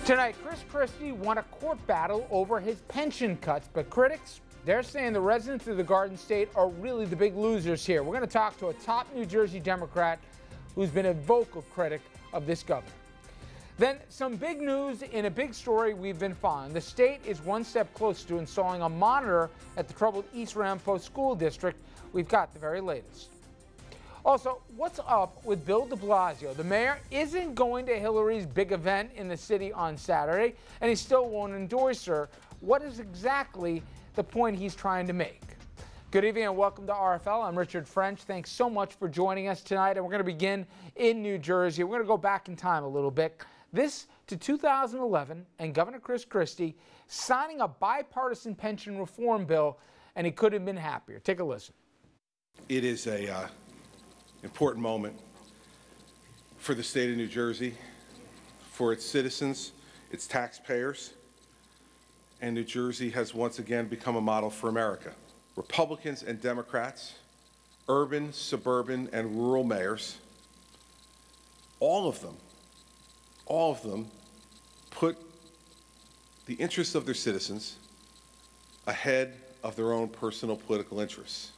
Tonight, Chris Christie won a court battle over his pension cuts, but critics, they're saying the residents of the Garden State are really the big losers here. We're going to talk to a top New Jersey Democrat who's been a vocal critic of this governor. Then some big news in a big story we've been following. The state is one step closer to installing a monitor at the troubled East Ramapo School District. We've got the very latest. Also, what's up with Bill de Blasio? The mayor isn't going to Hillary's big event in the city on Saturday, and he still won't endorse her. What is exactly the point he's trying to make? Good evening and welcome to RFL. I'm Richard French. Thanks so much for joining us tonight, and we're going to begin in New Jersey. We're going to go back in time a little bit. This to 2011 and Governor Chris Christie signing a bipartisan pension reform bill, and he couldn't have been happier. Take a listen. It is a important moment for the state of New Jersey, for its citizens, its taxpayers, and New Jersey has once again become a model for America. Republicans and Democrats, urban, suburban, and rural mayors, all of them put the interests of their citizens ahead of their own personal political interests.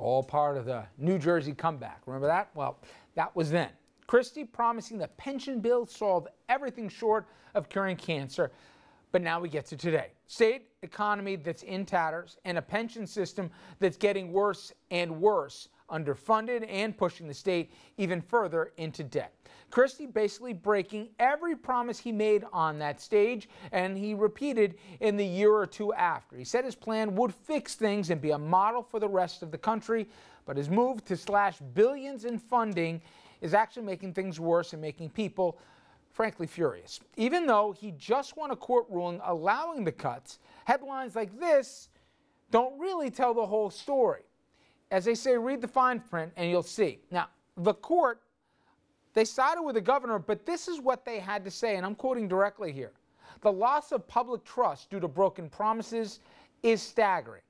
All part of the New Jersey comeback. Remember that? Well, that was then. Christie promising the pension bill solved everything short of curing cancer. But now we get to today. State economy that's in tatters and a pension system that's getting worse and worse, underfunded and pushing the state even further into debt. Christie basically breaking every promise he made on that stage, and he repeated in the year or two after. He said his plan would fix things and be a model for the rest of the country, but his move to slash billions in funding is actually making things worse and making people frankly furious. Even though he just won a court ruling allowing the cuts, headlines like this don't really tell the whole story. As they say, read the fine print and you'll see. Now, the court, they sided with the governor, but this is what they had to say, and I'm quoting directly here. The loss of public trust due to broken promises is staggering.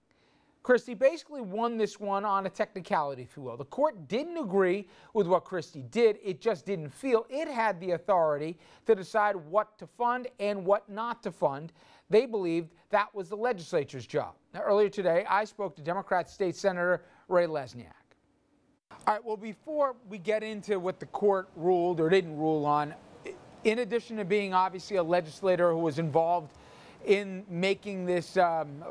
Christie basically won this one on a technicality, if you will. The court didn't agree with what Christie did. It just didn't feel it had the authority to decide what to fund and what not to fund. They believed that was the legislature's job. Now, earlier today, I spoke to Democrat State Senator Ray Lesniak. All right, well, before we get into what the court ruled or didn't rule on, in addition to being obviously a legislator who was involved in making this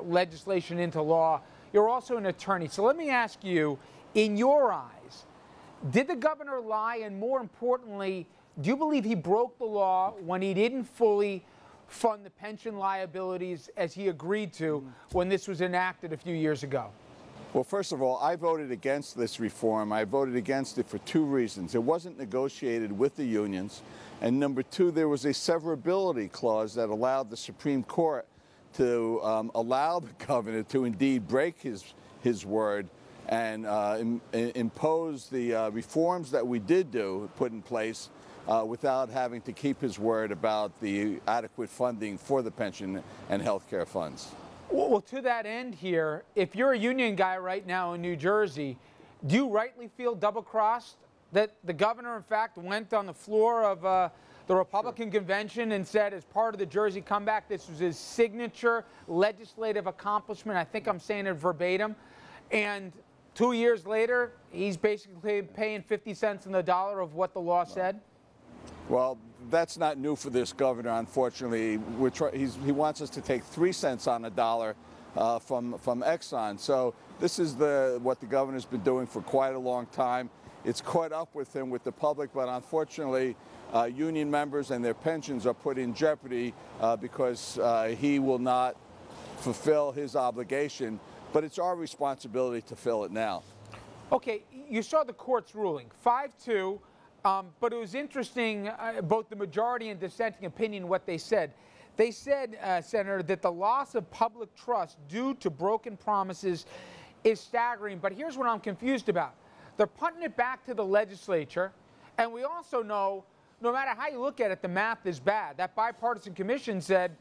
legislation into law, you're also an attorney. So let me ask you, in your eyes, did the governor lie? And more importantly, do you believe he broke the law when he didn't fully fund the pension liabilities as he agreed to when this was enacted a few years ago? Well, first of all, I voted against this reform. I voted against it for two reasons. It wasn't negotiated with the unions. And number two, there was a severability clause that allowed the Supreme Court to allow the governor to indeed break his word and impose the reforms that we did put in place without having to keep his word about the adequate funding for the pension and health care funds. Well, to that end here, if you're a union guy right now in New Jersey, do you rightly feel double-crossed that the governor, in fact, went on the floor of the Republican convention and said as part of the Jersey comeback, this was his signature legislative accomplishment? I think I'm saying it verbatim. And 2 years later, he's basically paying 50 cents on the dollar of what the law said? Well, that's not new for this governor, unfortunately. He wants us to take 3 cents on a dollar from Exxon. So this is what the governor's been doing for quite a long time. It's caught up with him, with the public, but unfortunately, union members and their pensions are put in jeopardy because he will not fulfill his obligation. But it's our responsibility to fill it now. Okay, you saw the court's ruling, 5-2. But it was interesting, both the majority and dissenting opinion, what they said. They said, Senator, that the loss of public trust due to broken promises is staggering. But here's what I'm confused about. They're punting it back to the legislature. And we also know, no matter how you look at it, the math is bad. That bipartisan commission said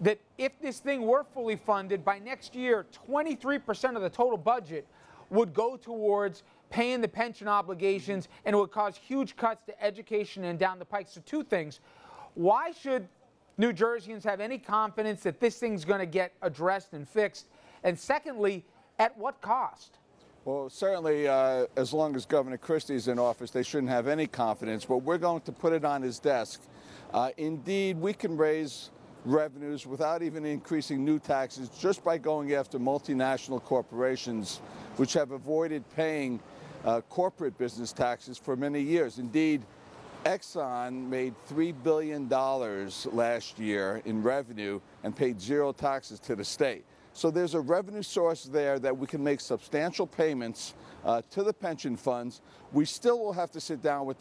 that if this thing were fully funded, by next year, 23% of the total budget would go towards paying the pension obligations, and it would cause huge cuts to education and down the pike. So two things. Why should New Jerseyans have any confidence that this thing's going to get addressed and fixed? And secondly, at what cost? Well, certainly, as long as Governor Christie is in office, they shouldn't have any confidence, but we're going to put it on his desk. Indeed, we can raise revenues without even increasing new taxes just by going after multinational corporations which have avoided paying corporate business taxes for many years. Indeed, Exxon made $3 billion last year in revenue and paid zero taxes to the state. So there's a revenue source there that we can make substantial payments to the pension funds. We still will have to sit down with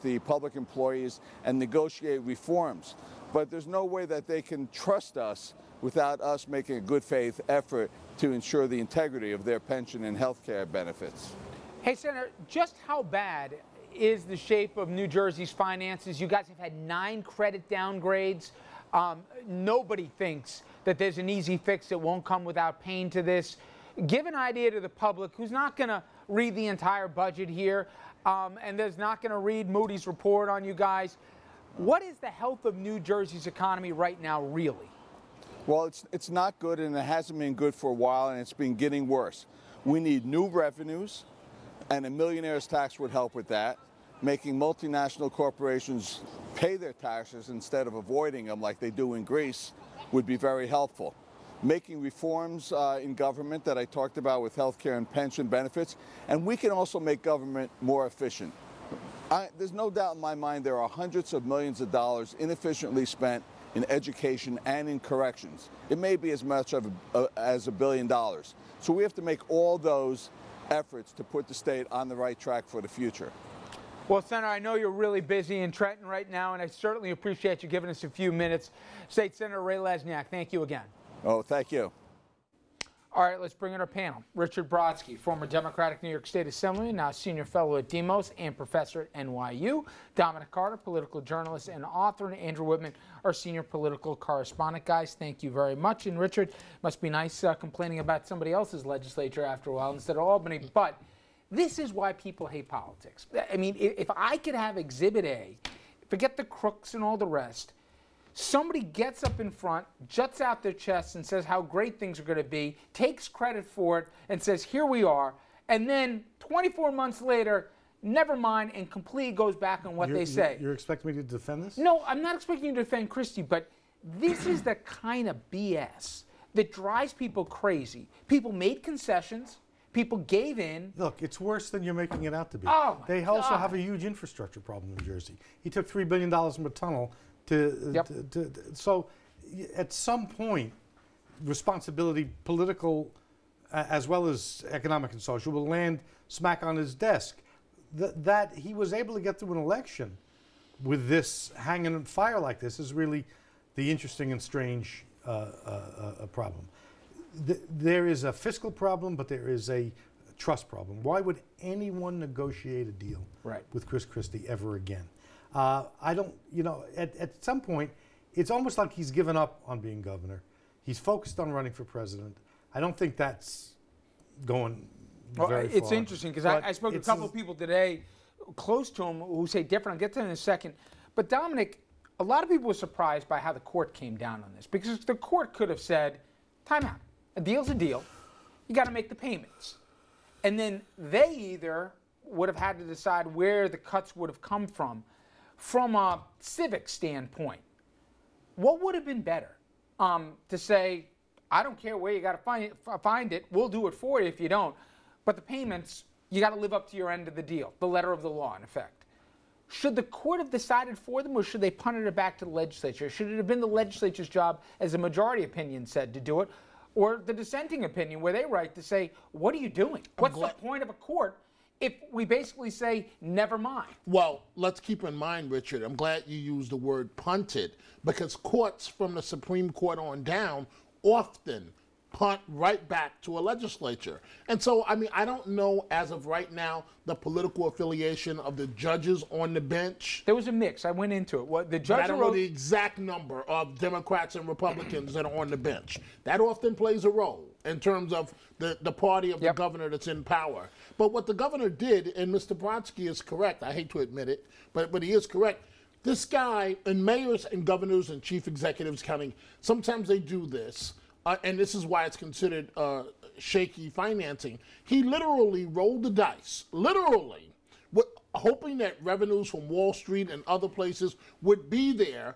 the public employees and negotiate reforms. But there's no way that they can trust us without us making a good faith effort to ensure the integrity of their pension and health care benefits. Hey, Senator, just how bad is the shape of New Jersey's finances? You guys have had 9 credit downgrades. Nobody thinks that there's an easy fix that won't come without pain to this. Give an idea to the public who's not going to read the entire budget here and there's not going to read Moody's report on you guys. What is the health of New Jersey's economy right now, really? Well, it's not good, and it hasn't been good for a while, and it's been getting worse. We need new revenues, and a millionaire's tax would help with that. Making multinational corporations pay their taxes instead of avoiding them like they do in Greece would be very helpful. Making reforms in government that I talked about with health care and pension benefits, and we can also make government more efficient. There's no doubt in my mind there are hundreds of millions of dollars inefficiently spent in education and in corrections. It may be as much as $1 billion. So we have to make all those efforts to put the state on the right track for the future. Well, Senator, I know you're really busy in Trenton right now, and I certainly appreciate you giving us a few minutes. State Senator Ray Lesniak, thank you again. Oh, thank you. All right, let's bring in our panel. Richard Brodsky, former Democratic New York State Assemblyman, now senior fellow at Demos and professor at NYU. Dominic Carter, political journalist and author. And Andrew Whitman, our senior political correspondent. Guys, thank you very much. And Richard, must be nice complaining about somebody else's legislature after a while instead of Albany. But this is why people hate politics. I mean, if I could have Exhibit A, forget the crooks and all the rest, somebody gets up in front, juts out their chest and says how great things are going to be, takes credit for it and says, here we are, and then 24 months later, never mind, and completely goes back on what they say. You're expecting me to defend this? No, I'm not expecting you to defend Christie, but this is the kind of BS that drives people crazy. People made concessions. People gave in. Look, it's worse than you're making it out to be. Oh, they also have a huge infrastructure problem in New Jersey. He took $3 billion from a tunnel so at some point, responsibility, political as well as economic and social, will land smack on his desk. That he was able to get through an election with this hanging on fire like this is really the interesting and strange problem. There is a fiscal problem, but there is a trust problem. Why would anyone negotiate a deal with Chris Christie ever again? I don't, at some point, it's almost like he's given up on being governor. He's focused on running for president. I don't think that's going very far. It's interesting because I spoke to a couple of people today close to him who say different. I'll get to that in a second. But Dominic, a lot of people were surprised by how the court came down on this because the court could have said, time out. A deal's a deal. You got to make the payments. And then they either would have had to decide where the cuts would have come from a civic standpoint. What would have been better? To say, I don't care where you got to find it. We'll do it for you if you don't. But the payments, you got to live up to your end of the deal, the letter of the law, in effect. Should the court have decided for them, or should they punted it back to the legislature? Should it have been the legislature's job, as the majority opinion said, to do it, or the dissenting opinion, where they write to say, what are you doing? What's the point of a court if we basically say, never mind? Well, let's keep in mind, Richard, I'm glad you used the word punted, because courts from the Supreme Court on down often punt right back to a legislature. And so, I mean, I don't know as of right now the political affiliation of the judges on the bench. There was a mix. I went into it. What the judge I don't know the exact number of Democrats and Republicans that are on the bench. That often plays a role in terms of the party of the governor that's in power. But what the governor did, and Mr. Brodsky is correct, I hate to admit it, but he is correct, This guy, and mayors and governors and chief executives counting, sometimes they do this, and this is why it's considered shaky financing. He literally rolled the dice, literally, hoping that revenues from Wall Street and other places would be there.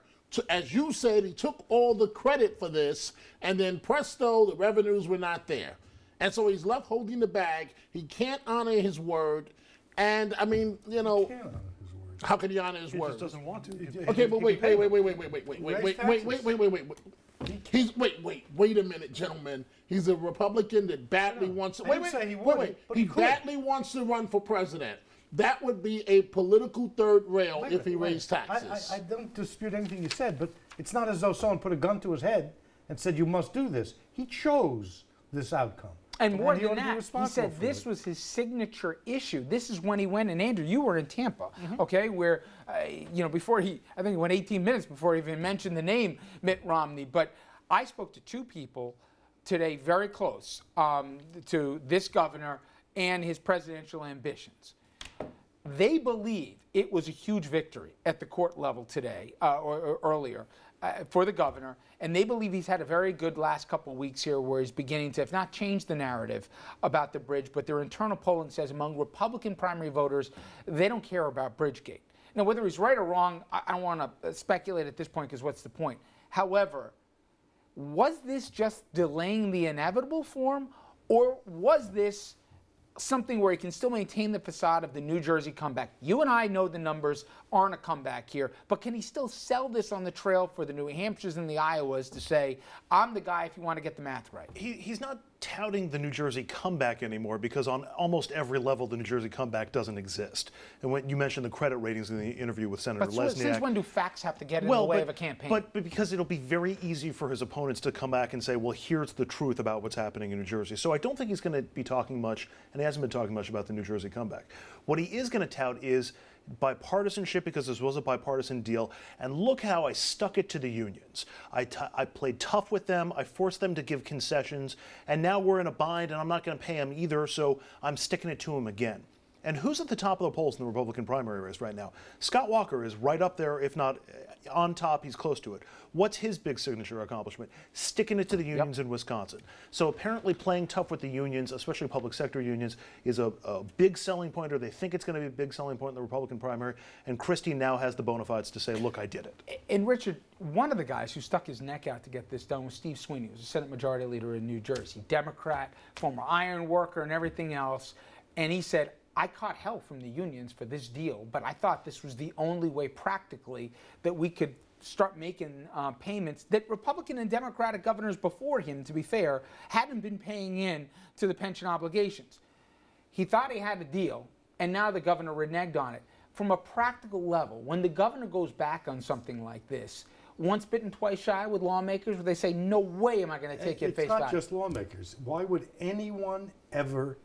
As you said, he took all the credit for this, and then presto, the revenues were not there. And so he's left holding the bag. He can't honor his word. And I mean, you know, how can he honor his word? He just doesn't want to. Okay, but wait a minute, gentlemen. He's a Republican that badly wants to. He badly wants to run for president. That would be a political third rail if he raised taxes. I don't dispute anything you said, but it's not as though someone put a gun to his head and said, you must do this. He chose this outcome. And more than that, he said this was his signature issue. This is when he went, and Andrew, you were in Tampa, okay, where, you know, before I think he went 18 minutes before he even mentioned the name Mitt Romney. But I spoke to two people today very close to this governor and his presidential ambitions. They believe it was a huge victory at the court level today, or earlier, for the governor, and they believe he's had a very good last couple of weeks here where he's beginning to, if not change the narrative about the bridge, but their internal polling says among Republican primary voters, they don't care about Bridgegate. Now, whether he's right or wrong, I don't want to speculate at this point because what's the point? However, was this just delaying the inevitable for him, or was this something where he can still maintain the facade of the New Jersey comeback? You and I know the numbers aren't a comeback here, but can he still sell this on the trail for the New Hampshires and the Iowas to say, I'm the guy if you want to get the math right? He's not touting the New Jersey comeback anymore because on almost every level the New Jersey comeback doesn't exist. And when you mentioned the credit ratings in the interview with Senator Lesniak. Since when do facts have to get in the way of a campaign? But because it'll be very easy for his opponents to come back and say, well, here's the truth about what's happening in New Jersey. So I don't think he's going to be talking much, and he hasn't been talking much about the New Jersey comeback. What he is going to tout is bipartisanship, because this was a bipartisan deal, and look how I stuck it to the unions. I played tough with them, I forced them to give concessions, and now we're in a bind and I'm not going to pay them either, so I'm sticking it to them again. And who's at the top of the polls in the Republican primary race right now? Scott Walker is right up there, if not on top, he's close to it. What's his big signature accomplishment? Sticking it to the unions in Wisconsin. So apparently playing tough with the unions, especially public sector unions, is a big selling point, or they think it's going to be a big selling point in the Republican primary. And Christie now has the bona fides to say, look, I did it. And Richard, one of the guys who stuck his neck out to get this done was Steve Sweeney, who was a Senate Majority Leader in New Jersey, Democrat, former iron worker and everything else. And he said, I caught hell from the unions for this deal, but I thought this was the only way practically that we could start making payments that Republican and Democratic governors before him, to be fair, hadn't been paying in to the pension obligations. He thought he had a deal, and now the governor reneged on it. From a practical level, when the governor goes back on something like this, once bitten, twice shy with lawmakers, where they say, no way am I going to take it at face value. It's not just lawmakers. Why would anyone ever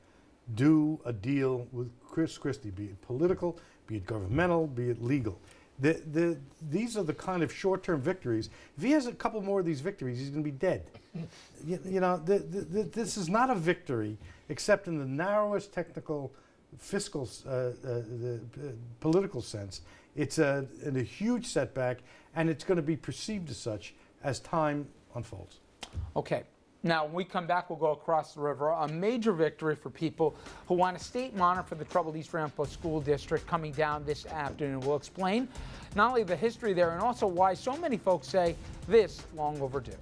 do a deal with Chris Christie, be it political, be it governmental, be it legal? These are the kind of short-term victories. If he has a couple more of these victories, he's going to be dead. You know, this is not a victory except in the narrowest technical, fiscal, political sense. It's a huge setback, and it's going to be perceived as such as time unfolds. Okay. Now, when we come back, we'll go across the river. A major victory for people who want a state monitor for the troubled East Ramapo School District coming down this afternoon. We'll explain not only the history there and also why so many folks say this long overdue.